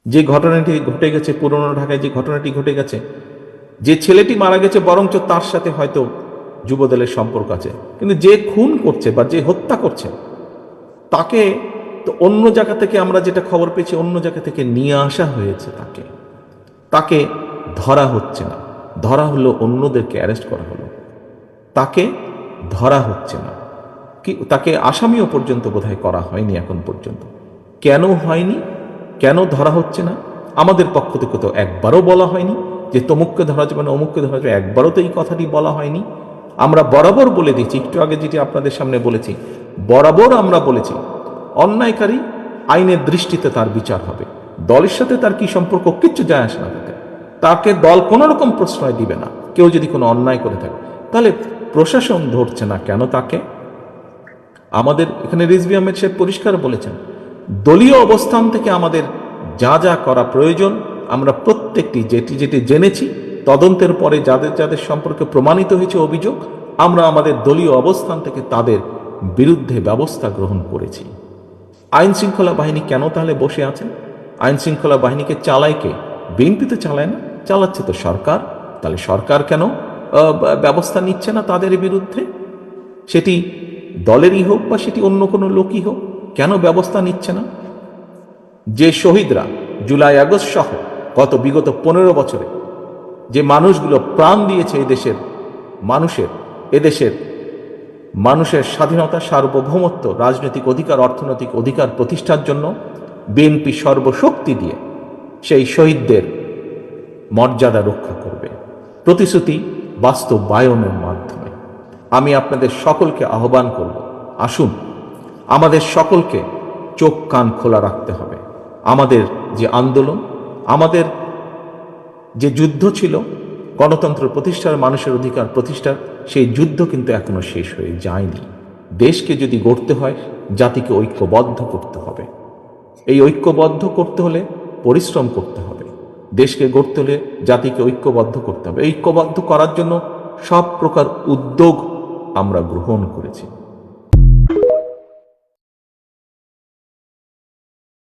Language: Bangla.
যে ঘটনাটি ঘটে গেছে, পুরনো ঢাকায় যে ঘটনাটি ঘটে গেছে, যে ছেলেটি মারা গেছে বরঞ্চ তার সাথে হয়তো যুবদলের সম্পর্ক আছে, কিন্তু যে খুন করছে বা যে হত্যা করছে তাকে তো অন্য জায়গা থেকে, আমরা যেটা খবর পেয়েছি, অন্য জায়গা থেকে নিয়ে আসা হয়েছে। তাকে ধরা হচ্ছে না, ধরা হলো অন্যদেরকে অ্যারেস্ট করা হলো, তাকে ধরা হচ্ছে না, কি তাকে আসামিও পর্যন্ত বোধহয় করা হয়নি এখন পর্যন্ত। কেন হয়নি, কেন ধরা হচ্ছে না? আমাদের পক্ষ থেকে তো একবারও বলা হয়নি যে তমুককে ধরা যাবে না, অমুককে ধরা যাবে, একবারও তো এই কথাটি বলা হয়নি। আমরা বরাবর বলে দিচ্ছি, একটু আগে যেটি আপনাদের সামনে বলেছি, বরাবর আমরা বলেছি অন্যায়কারী আইনের দৃষ্টিতে তার বিচার হবে, দলের সাথে তার কি সম্পর্ক কিচ্ছু যায় আসে না, তাকে দল কোনো রকম প্রশ্রয় দিবে না। কেউ যদি কোনো অন্যায় করে থাকে, তাহলে প্রশাসন ধরছে না কেন তাকে? আমাদের এখানে রিজভী আহমেদ সাহেব পরিষ্কার বলেছেন, দলীয় অবস্থান থেকে আমাদের যা যা করা প্রয়োজন আমরা প্রত্যেকটি যেটি যেটি জেনেছি, তদন্তের পরে যাদের যাদের সম্পর্কে প্রমাণিত হয়েছে অভিযোগ, আমরা আমাদের দলীয় অবস্থান থেকে তাদের বিরুদ্ধে ব্যবস্থা গ্রহণ করেছি। আইন শৃঙ্খলা বাহিনী কেন তাহলে বসে আছেন? আইন শৃঙ্খলা বাহিনীকে চালায় কে? বিএনপি তো চালায় না, চালাচ্ছে তো সরকার। তাহলে সরকার কেন ব্যবস্থা নিচ্ছে না তাদের বিরুদ্ধে? সেটি দলেরই হোক বা সেটি অন্য কোনো লোকই হোক, কেন ব্যবস্থা নিচ্ছে না? যে শহীদরা জুলাই আগস্ট সহ গত বিগত 15 বছরে যে মানুষগুলো প্রাণ দিয়েছে এদেশের মানুষের স্বাধীনতা, সার্বভৌমত্ব, রাজনৈতিক অধিকার, অর্থনৈতিক অধিকার প্রতিষ্ঠার জন্য বিএনপি সর্বশক্তি দিয়ে সেই শহীদদের মর্যাদা রক্ষা করবে, প্রতিশ্রুতি বাস্তবায়নের মাধ্যমে। আমি আপনাদের সকলকে আহ্বান করব, আসুন আমাদের সকলকে চোখ কান খোলা রাখতে হবে। আমাদের যে আন্দোলন, আমাদের যে যুদ্ধ ছিল গণতন্ত্র প্রতিষ্ঠার, মানুষের অধিকার প্রতিষ্ঠার, সেই যুদ্ধ কিন্তু এখনো শেষ হয়ে যায়নি। দেশকে যদি গড়তে হয়, জাতিকে ঐক্যবদ্ধ করতে হবে। এই ঐক্যবদ্ধ করতে হলে পরিশ্রম করতে হবে। দেশকে গড়তে হলে জাতিকে ঐক্যবদ্ধ করতে হবে। ঐক্যবদ্ধ করার জন্য সব প্রকার উদ্যোগ আমরা গ্রহণ করেছি।